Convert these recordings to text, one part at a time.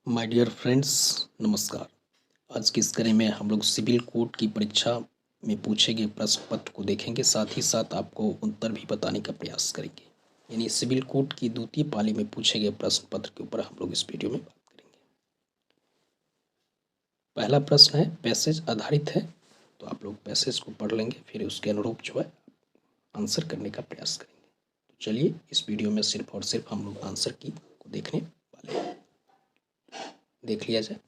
My dear friends, नमस्कार। आज की इस कड़ी में हम लोग सिविल कोड की परीक्षा में पूछे गए प्रश्न पत्र को देखेंगे, साथ ही साथ आपको उत्तर भी बताने का प्रयास करेंगे। यानी सिविल कोड की द्वितीय पाली में पूछे गए प्रश्न पत्र के ऊपर हम लोग इस वीडियो में बात करेंगे। पहला प्रश्न है, पैसेज आधारित है, तो आप लोग पैसेज को पढ़ लेंगे, फिर उसके अनुरूप जो है आंसर करने का प्रयास करेंगे। तो चलिए इस वीडियो में सिर्फ और सिर्फ हम लोग आंसर की को देखने वाले हैं। देख लिया जाए।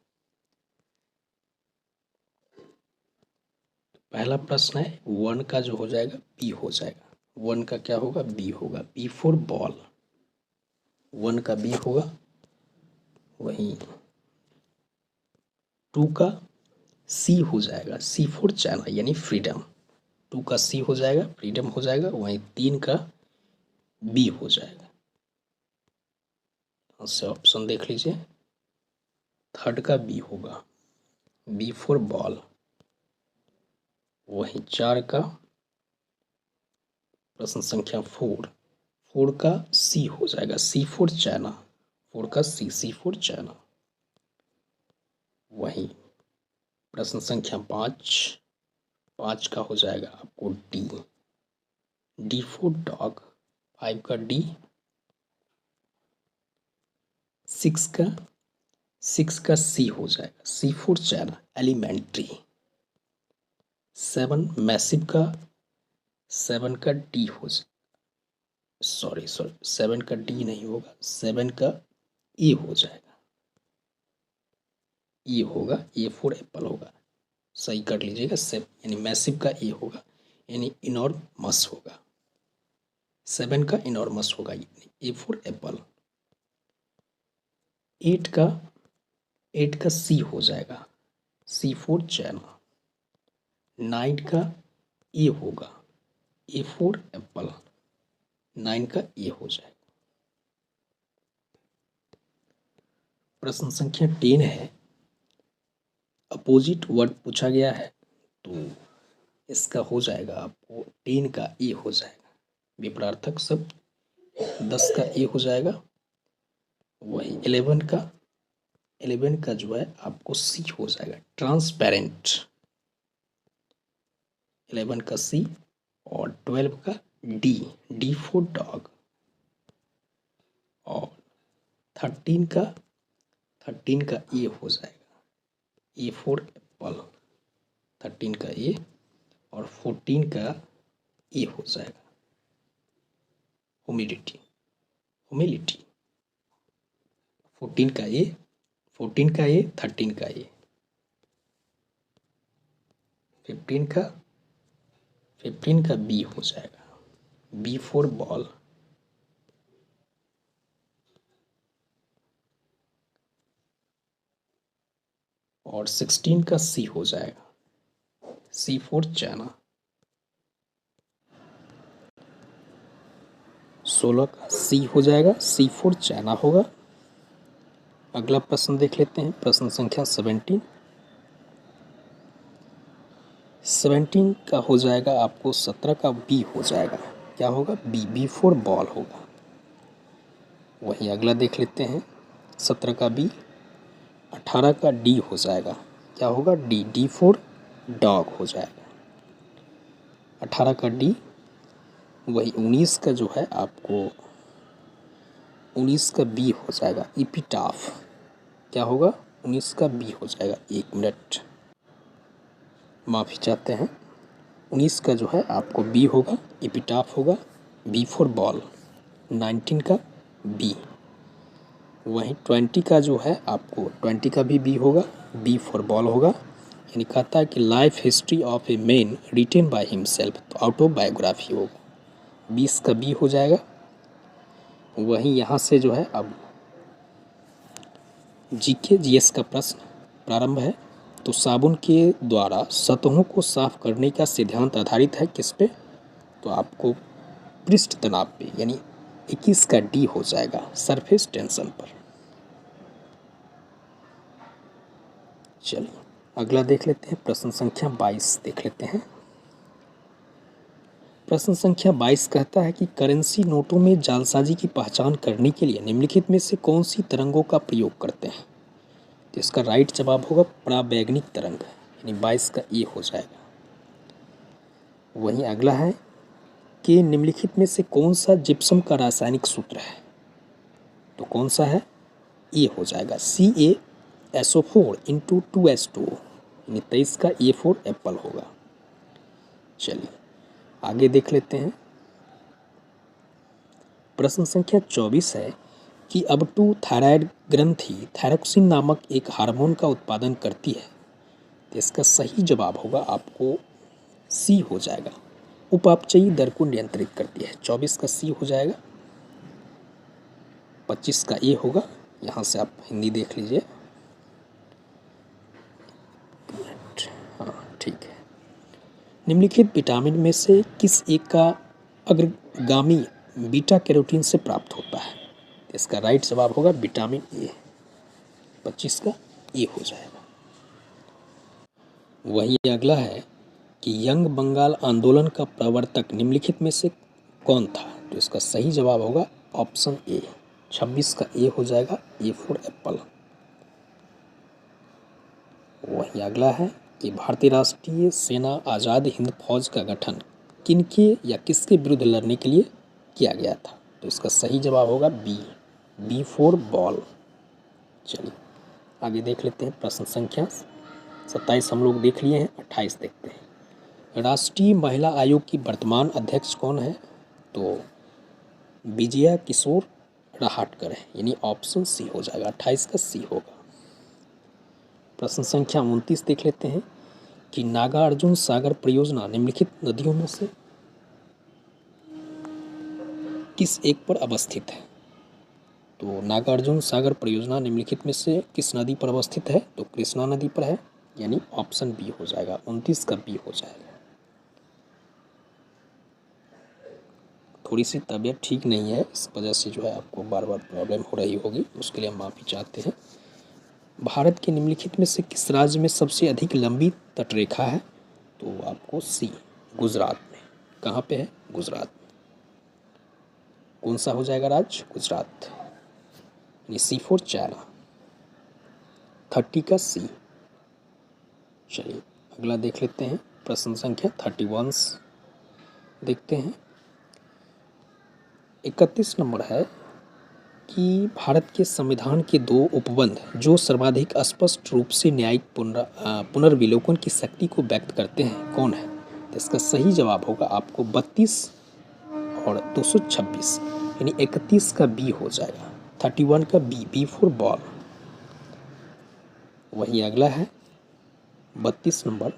पहला प्रश्न है, वन का जो हो जाएगा बी हो जाएगा। वन का क्या होगा? बी होगा। बी फॉर बॉल, वन का बी होगा। वहीं टू का सी हो जाएगा। सी फॉर चाइना यानी फ्रीडम। टू का सी हो जाएगा, फ्रीडम हो जाएगा। वहीं तीन का बी हो जाएगा। यहाँ से ऑप्शन देख लीजिए। थर्ड का बी होगा, बी फॉर बॉल। वहीं चार का प्रश्न संख्या फोर का सी हो जाएगा। सी फॉर चाइना, फोर का सी फॉर चाइना। वहीं प्रश्न संख्या पाँच का हो जाएगा आपको डी फॉर डॉग। फाइव का डी। सिक्स का सी हो जाएगा। सी फॉर चाइना, एलिमेंट्री। सेवन का डी हो जाएगा। सॉरी, सेवन का डी नहीं होगा, सेवन का ए हो जाएगा। ए होगा, ए फॉर एप्पल होगा। सही कर लीजिएगा। यानी मैसिव का ए होगा, यानी इनॉर्मस होगा। सेवन का इनॉर्मस होगा, ए फॉर एप्पल। एट का सी हो जाएगा। सी फॉर चाइना। नाइन का ए होगा, ए फॉर एप्पल। नाइन का ए हो जाएगा। प्रश्न संख्या 10 है, अपोजिट वर्ड पूछा गया है, तो इसका हो जाएगा आपको 10 का ए हो जाएगा। विपरीतार्थक शब्द 10 का ए हो जाएगा। वही 11 का जो है आपको सी हो जाएगा, ट्रांसपेरेंट। 11 का सी। और 12 का डी फॉर डॉग। और 13 का ए हो जाएगा, ए फॉर एप्पल। 13 का ए। और 14 का ए हो जाएगा, ह्यूमिलिटी। 14 का ए, 13 का ए। 15 का बी हो जाएगा, बी फॉर बॉल। और 16 का सी हो जाएगा, सी फॉर चाइना। 16 का सी हो जाएगा, सी फॉर चाइना होगा। अगला प्रश्न देख लेते हैं, प्रश्न संख्या 17 का हो जाएगा आपको 17 का बी हो जाएगा। क्या होगा? बी फॉर बॉल होगा। वहीं अगला देख लेते हैं, 17 का बी। 18 का डी हो जाएगा। क्या होगा? डी फॉर डॉग हो जाएगा। 18 का डी। वही 19 का जो है आपको 19 का बी हो जाएगा, इपिटाफ। क्या होगा? 19 का बी हो जाएगा। एक मिनट, माफ़ी चाहते हैं। 19 का जो है आपको बी होगा, इपिटाफ होगा, बी फॉर बॉल। 19 का बी। वहीं 20 का जो है आपको 20 का भी बी होगा, बी फॉर बॉल होगा। यानी कहता है कि life history of a man written by himself, तो ऑटोबायोग्राफी होगा। 20 का बी हो जाएगा। वहीं यहाँ से जो है अब जीके जीएस का प्रश्न प्रारंभ है। तो साबुन के द्वारा सतहों को साफ करने का सिद्धांत आधारित है किस पे? तो आपको पृष्ठ तनाव पे, यानी 21 का डी हो जाएगा, सरफेस टेंशन पर। चलिए अगला देख लेते हैं, प्रश्न संख्या 22 देख लेते हैं। प्रश्न संख्या 22 कहता है कि करेंसी नोटों में जालसाजी की पहचान करने के लिए निम्नलिखित में से कौन सी तरंगों का प्रयोग करते हैं? तो इसका राइट जवाब होगा पराबैंगनी तरंग, यानी 22 का ए हो जाएगा। वहीं अगला है कि निम्नलिखित में से कौन सा जिप्सम का रासायनिक सूत्र है, तो कौन सा है, ए हो जाएगा CaSO4 इंटू 2H2, यानी 23 का A4 एप्पल होगा। चलिए आगे देख लेते हैं। प्रश्न संख्या 24 है कि अब टू थायराइड ग्रंथि थायरोक्सिन नामक एक हार्मोन का उत्पादन करती है, तो इसका सही जवाब होगा आपको सी हो जाएगा, उपापचयी दर को नियंत्रित करती है। 24 का सी हो जाएगा, 25 का ए होगा। यहाँ से आप हिंदी देख लीजिए। हाँ ठीक है। निम्नलिखित विटामिन में से किस एक का अग्रगामी बीटा कैरोटीन से प्राप्त होता है, इसका राइट जवाब होगा विटामिन ए, 25 का ए हो जाएगा। वही अगला है कि यंग बंगाल आंदोलन का प्रवर्तक निम्नलिखित में से कौन था, तो इसका सही जवाब होगा ऑप्शन ए, 26 का ए हो जाएगा, A4 एप्पल। वही अगला है कि भारतीय राष्ट्रीय सेना आज़ाद हिंद फौज का गठन किनके या किसके विरुद्ध लड़ने के लिए किया गया था, तो इसका सही जवाब होगा B4 बॉल। चलिए आगे देख लेते हैं। प्रश्न संख्या 27 हम लोग देख लिए हैं, 28 देखते हैं। राष्ट्रीय महिला आयोग की वर्तमान अध्यक्ष कौन है, तो विजया किशोर राहटकर है, यानी ऑप्शन सी हो जाएगा, 28 का सी होगा। प्रश्न संख्या 29 देख लेते हैं कि नागार्जुन सागर परियोजना निम्नलिखित नदियों में से किस एक पर अवस्थित है, तो नागार्जुन सागर परियोजना निम्नलिखित में से किस नदी पर अवस्थित है, तो कृष्णा नदी पर है, यानी ऑप्शन बी हो जाएगा, 29 का बी हो जाएगा। थोड़ी सी तबीयत ठीक नहीं है, इस वजह से जो है आपको बार बार प्रॉब्लम हो रही होगी, उसके लिए हम माफ़ी चाहते हैं। भारत के निम्नलिखित में से किस राज्य में सबसे अधिक लंबी तटरेखा है, तो आपको सी, गुजरात में। कहाँ पे है, गुजरात में। कौन सा हो जाएगा राज्य, गुजरात, यानी C4 चाइना, 30 का सी। चलिए अगला देख लेते हैं। प्रश्न संख्या 31 देखते हैं। 31 नंबर है कि भारत के संविधान के दो उपबंध जो सर्वाधिक स्पष्ट रूप से न्यायिक पुनर्विलोकन की शक्ति को व्यक्त करते हैं कौन है, तो इसका सही जवाब होगा आपको 32 और 226, यानी 31 का बी हो जाएगा, 31 का B4 बॉल। वही अगला है 32 नंबर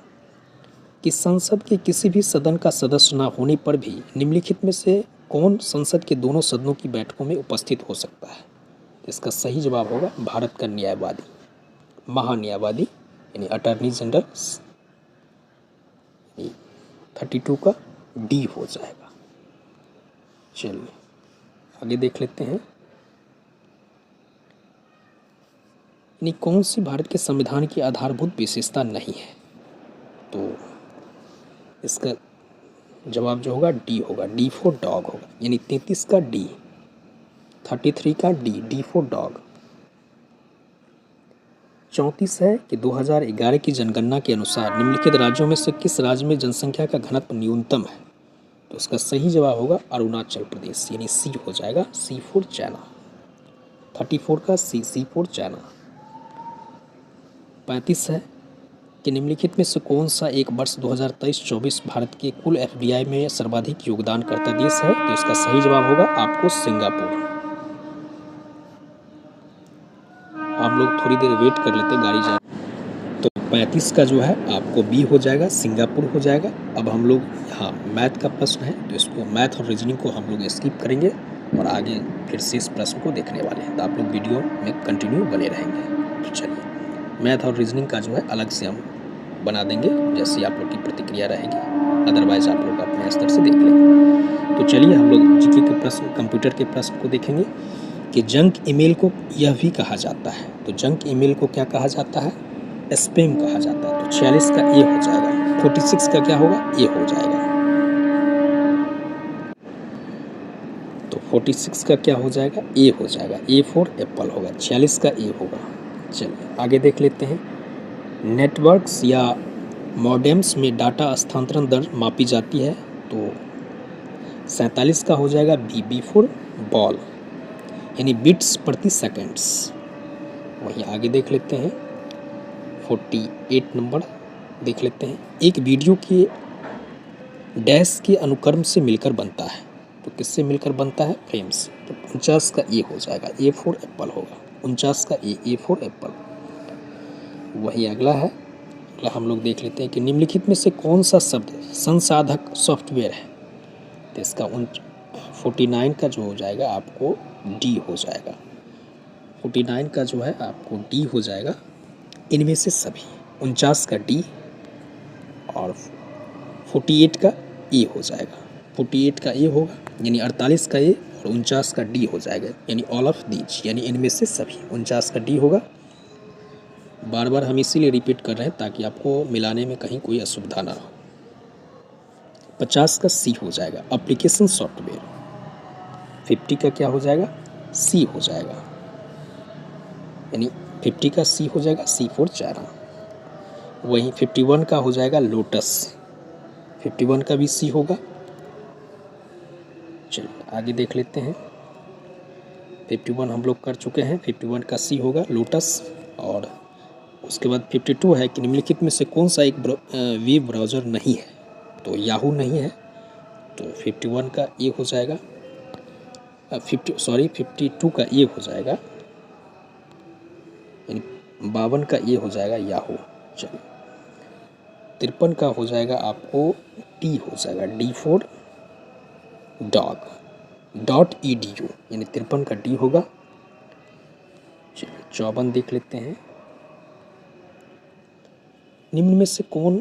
कि संसद के किसी भी सदन का सदस्य न होने पर भी निम्नलिखित में से कौन संसद के दोनों सदनों की बैठकों में उपस्थित हो सकता है, इसका सही जवाब होगा भारत का न्यायवादी, महान्यायवादी, यानी अटॉर्नी जनरल, 32 का डी हो जाएगा। चलिए आगे देख लेते हैं। यानी कौन सी भारत के संविधान की आधारभूत विशेषता नहीं है, तो इसका जवाब जो होगा डी होगा, D4 डॉग होगा, यानी 33 का डी, 33 का D4 डॉग। 34 है कि 2011 की जनगणना के अनुसार निम्नलिखित राज्यों में से किस राज्य में जनसंख्या का घनत्व न्यूनतम है, तो इसका सही जवाब होगा अरुणाचल प्रदेश, यानी सी हो जाएगा, C4 चाइना, 34 का C4 चाइना। 35 है कि निम्नलिखित में से कौन सा एक वर्ष 2023-24 भारत के कुल FDI में सर्वाधिक योगदान करता देश है, तो इसका सही जवाब होगा आपको सिंगापुर। हम लोग थोड़ी देर वेट कर लेते, गाड़ी जा, तो 35 का जो है आपको बी हो जाएगा, सिंगापुर हो जाएगा। अब हम लोग यहाँ मैथ का प्रश्न है, तो इसको मैथ और रीजनिंग को हम लोग स्किप करेंगे और आगे फिर से इस प्रश्न को देखने वाले हैं, तो आप लोग वीडियो में कंटिन्यू बने रहेंगे। तो चलिए मैथ और रीजनिंग का जो है अलग से हम बना देंगे, जैसे आप लोग की प्रतिक्रिया रहेगी, अदरवाइज़ आप लोग अपने स्तर से देख लेंगे। तो चलिए हम लोग जीके के प्रश्न, कंप्यूटर के प्रश्न को देखेंगे कि जंक ईमेल को यह भी कहा जाता है, तो जंक ईमेल को क्या कहा जाता है, स्पैम कहा जाता है, तो 46 का ए हो जाएगा। 46 का क्या होगा, ए हो जाएगा, तो 46 का क्या हो जाएगा, ए हो जाएगा, A4 एप्पल होगा, 46 का ए होगा। चलिए आगे देख लेते हैं। नेटवर्क्स या मॉडेम्स में डाटा स्थानांतरण दर मापी जाती है, तो 47 का हो जाएगा BB4 बॉल, यानी बिट्स प्रति सेकेंड्स। वहीं आगे देख लेते हैं 48 नंबर देख लेते हैं। एक वीडियो के डैश के अनुक्रम से मिलकर बनता है, तो किससे मिलकर बनता है? फ्रेम से। तो 49 का ए हो जाएगा, A4 एप्पल होगा, 49 का A4 एप्पल। वही अगला है, अगला हम लोग देख लेते हैं कि निम्नलिखित में से कौन सा शब्द संसाधक सॉफ्टवेयर है, तो इसका 49 का जो हो जाएगा आपको डी हो जाएगा। 49 का जो है आपको डी हो जाएगा, इनमें से सभी। 49 का डी और 48 का ए हो जाएगा। 48 का ए होगा यानी 48 का ए, और 49 का डी हो जाएगा यानी ऑल ऑफ दीज, यानी इनमें से सभी। 49 का डी होगा। बार बार हम इसीलिए रिपीट कर रहे हैं ताकि आपको मिलाने में कहीं कोई असुविधा ना हो। 50 का सी हो जाएगा, एप्लीकेशन सॉफ्टवेयर। 50 का क्या हो जाएगा? सी हो जाएगा, यानी 50 का सी हो जाएगा, C4 चारा। वहीं 51 का हो जाएगा लोटस, 51 का भी सी होगा। चलिए आगे देख लेते हैं। 51 हम लोग कर चुके हैं, 51 का सी होगा लोटस। और उसके बाद 52 है कि निम्नलिखित में से कौन सा एक वेब ब्राउज़र नहीं है, तो याहू नहीं है, तो 51 का ए हो जाएगा। 52 का ए हो जाएगा, यानी 52 का ए हो जाएगा याहू। चलिए 53 का हो जाएगा आपको डी हो जाएगा, D4 .edu, यानी 53 का डी होगा। चलिए 54 देख लेते हैं। निम्न में से कौन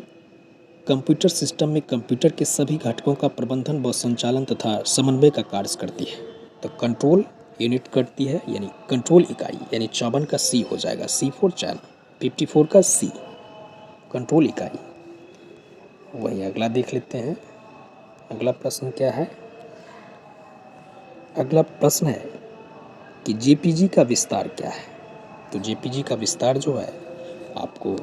कंप्यूटर सिस्टम में कंप्यूटर के सभी घटकों का प्रबंधन व संचालन तथा समन्वय का कार्य करती है, तो कंट्रोल यूनिट करती है, यानी कंट्रोल इकाई, यानी 54 का सी हो जाएगा, C4 चैनल। 54 का सी कंट्रोल इकाई। वही अगला देख लेते हैं। अगला प्रश्न क्या है? अगला प्रश्न है कि JPG का विस्तार क्या है, तो JPG का विस्तार जो है आपको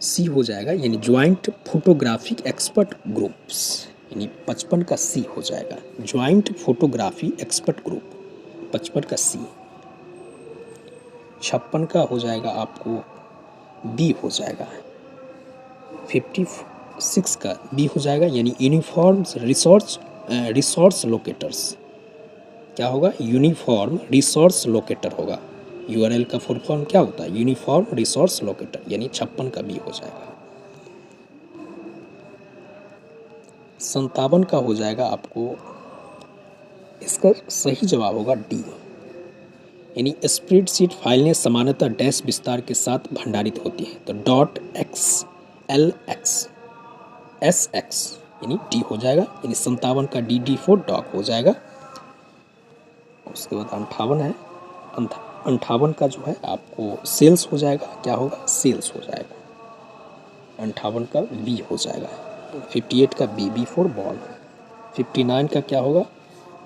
सी हो जाएगा, यानी ज्वाइंट फोटोग्राफिक एक्सपर्ट ग्रुप्स, यानी 55 का सी हो जाएगा, ज्वाइंट फोटोग्राफी एक्सपर्ट ग्रुप, 55 का सी। 56 का हो जाएगा आपको बी हो जाएगा। 56 का बी हो जाएगा, यानी यूनिफॉर्म रिसोर्स लोकेटर्स। क्या होगा? यूनिफॉर्म रिसोर्स लोकेटर होगा। URL का फुल फॉर्म क्या होता है? यूनिफॉर्म रिसोर्स लोकेटर, यानी 56 का बी हो जाएगा। 57 का हो जाएगा आपको, इसका सही जवाब होगा डी, यानी स्प्रेडशीट फाइलें सामान्यतः डैश विस्तार के साथ भंडारित होती हैं, तो .xlx SX यानी डी हो जाएगा, यानी 57 का DD4 डॉक हो जाएगा। उसके बाद 58 है, 58 का जो है आपको सेल्स हो जाएगा। क्या होगा? सेल्स हो जाएगा। 58 का बी हो जाएगा। 58 का BB4 बॉल। 59 का क्या होगा?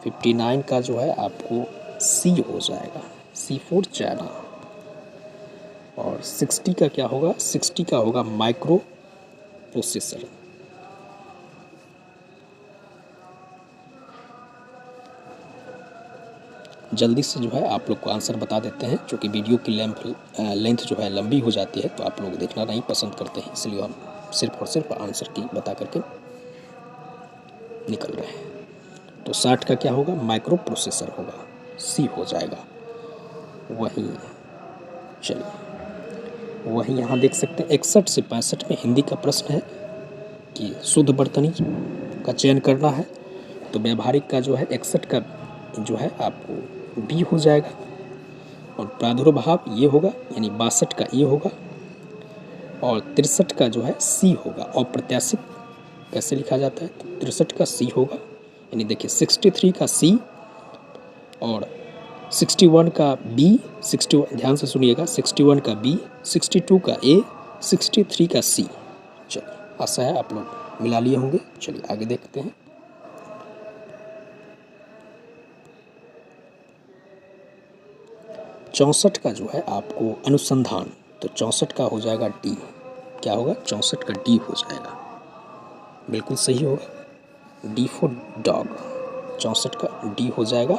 59 का जो है आपको सी हो जाएगा, C4 चाइना। और 60 का क्या होगा? 60 का होगा माइक्रो प्रोसेसर। जल्दी से जो है आप लोग को आंसर बता देते हैं, क्योंकि वीडियो की लेंथ जो है लंबी हो जाती है, तो आप लोग देखना नहीं पसंद करते हैं, इसलिए हम सिर्फ और सिर्फ आंसर की बता करके निकल रहे हैं। तो 60 का क्या होगा? माइक्रो प्रोसेसर होगा, सी हो जाएगा। वहीं चलिए वहीं यहाँ देख सकते हैं 61 से 65 में हिंदी का प्रश्न है कि शुद्ध वर्तनी का चयन करना है, तो व्यवहारिक का जो है 61 का जो है आपको बी हो जाएगा। और प्रादुर्भाव ये होगा, यानी 62 का ये होगा। और 63 का जो है सी होगा। अप्रत्याशित कैसे लिखा जाता है? तो 63 का सी होगा, यानी देखिए 63 का सी और 61 का बी। 61 ध्यान से सुनिएगा, 61 का बी, 62 का ए, 63 का सी। चलिए आशा है आप लोग मिला लिए होंगे। चलिए आगे देखते हैं। 64 का जो है आपको अनुसंधान, तो 64 का हो जाएगा डी। क्या होगा? 64 का डी हो जाएगा, बिल्कुल सही होगा, डी फॉर डॉग। 64 का डी हो जाएगा,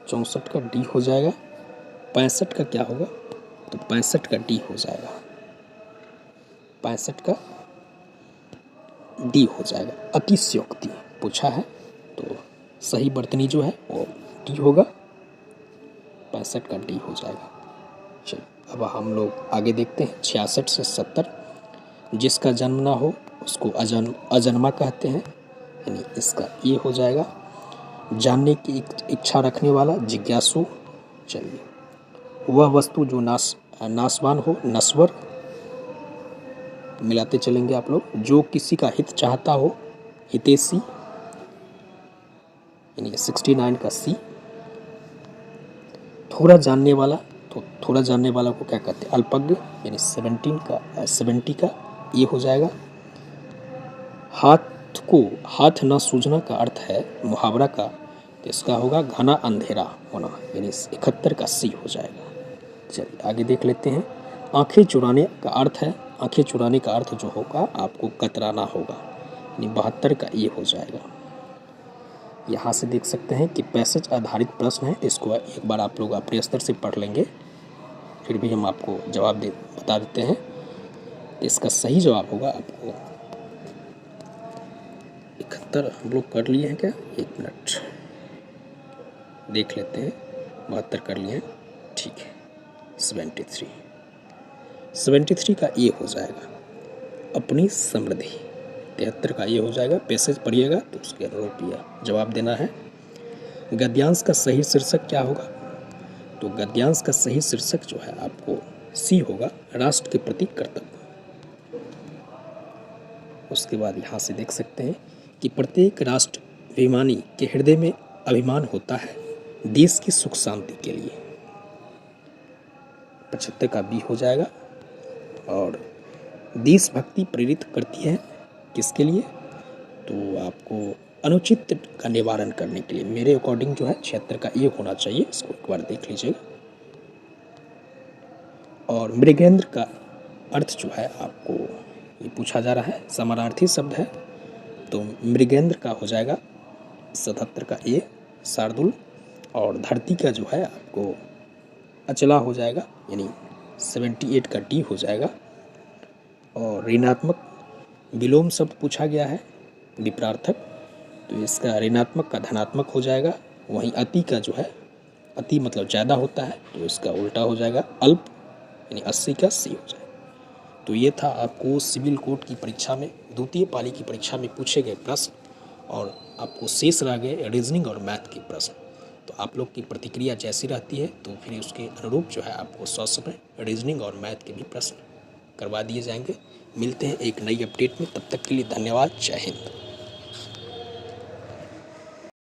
64 का डी हो जाएगा। 65 का क्या होगा? तो 65 का डी हो जाएगा, 65 का डी हो जाएगा। अतिशयोक्ति पूछा है तो सही वर्तनी जो है वो डी होगा, 65 का डी हो जाएगा। चलिए अब हम लोग आगे देखते हैं 66 से 70। जिसका जन्म ना हो उसको अजन्मा कहते हैं, यानी इसका ये हो जाएगा। जानने की इच्छा रखने वाला, जिज्ञासु। चलिए, वह वस्तु जो नाशवान हो, नश्वर। मिलाते चलेंगे आप लोग। जो किसी का हित चाहता हो, हितैषी, यानी 69 का सी। थोड़ा जानने वाला, तो थोड़ा जानने वाला को क्या कहते हैं? अल्पज्ञ, यानी 70 का ये हो जाएगा। हाथ न सूझना का अर्थ है मुहावरा का, तो इसका होगा घना अंधेरा होना, यानी 71 का सी हो जाएगा। चलिए आगे देख लेते हैं। आंखें चुराने का अर्थ है, आंखें चुराने का अर्थ जो होगा आपको कतराना होगा, यानी 72 का ये हो जाएगा। यहाँ से देख सकते हैं कि पैसेज आधारित प्रश्न है, इसको एक बार आप लोग अपने स्तर से पढ़ लेंगे, फिर भी हम आपको जवाब बता देते हैं। इसका सही जवाब होगा आपको 71। हम लोग कर लिए हैं क्या? एक मिनट देख लेते हैं। 72 कर लिए हैं, ठीक है। 73 का ये हो जाएगा अपनी समृद्धि। 73 का ये हो जाएगा। पैसेज पढ़िएगा तो उसके अनुरूप यह जवाब देना है। गद्यांश का सही शीर्षक क्या होगा? तो गद्यांश का सही शीर्षक जो है आपको सी होगा, राष्ट्र के प्रति कर्तव्य। उसके बाद यहाँ से देख सकते हैं कि प्रत्येक राष्ट्र अभिमानी के हृदय में अभिमान होता है देश की सुख शांति के लिए। 75 का बी हो जाएगा। और देशभक्ति प्रेरित करती है किसके लिए? तो आपको अनुचित का निवारण करने के लिए। मेरे अकॉर्डिंग जो है 76 का ये होना चाहिए, इसको एक बार देख लीजिएगा। और मृगेंद्र का अर्थ जो है आपको ये पूछा जा रहा है, समानार्थी शब्द है, तो मृगेंद्र का हो जाएगा 77 का ए, शार्दुल। और धरती का जो है आपको अचला हो जाएगा, यानी 78 का डी हो जाएगा। और ऋणात्मक विलोम शब्द पूछा गया है, विपरार्थक, तो इसका ऋणात्मक का धनात्मक हो जाएगा। वहीं अति का जो है, अति मतलब ज़्यादा होता है, तो इसका उल्टा हो जाएगा अल्प, यानी 80 का सी हो जाएगा। तो ये था आपको सिविल कोड की परीक्षा में, द्वितीय पाली की परीक्षा में पूछे गए प्रश्न, और आपको शेष रह गए रीजनिंग और मैथ के प्रश्न। तो आप लोग की प्रतिक्रिया जैसी रहती है तो फिर उसके अनुरूप जो है आपको ससमय रीजनिंग और मैथ के भी प्रश्न करवा दिए जाएंगे। मिलते हैं एक नई अपडेट में, तब तक के लिए धन्यवाद। जय हिंद।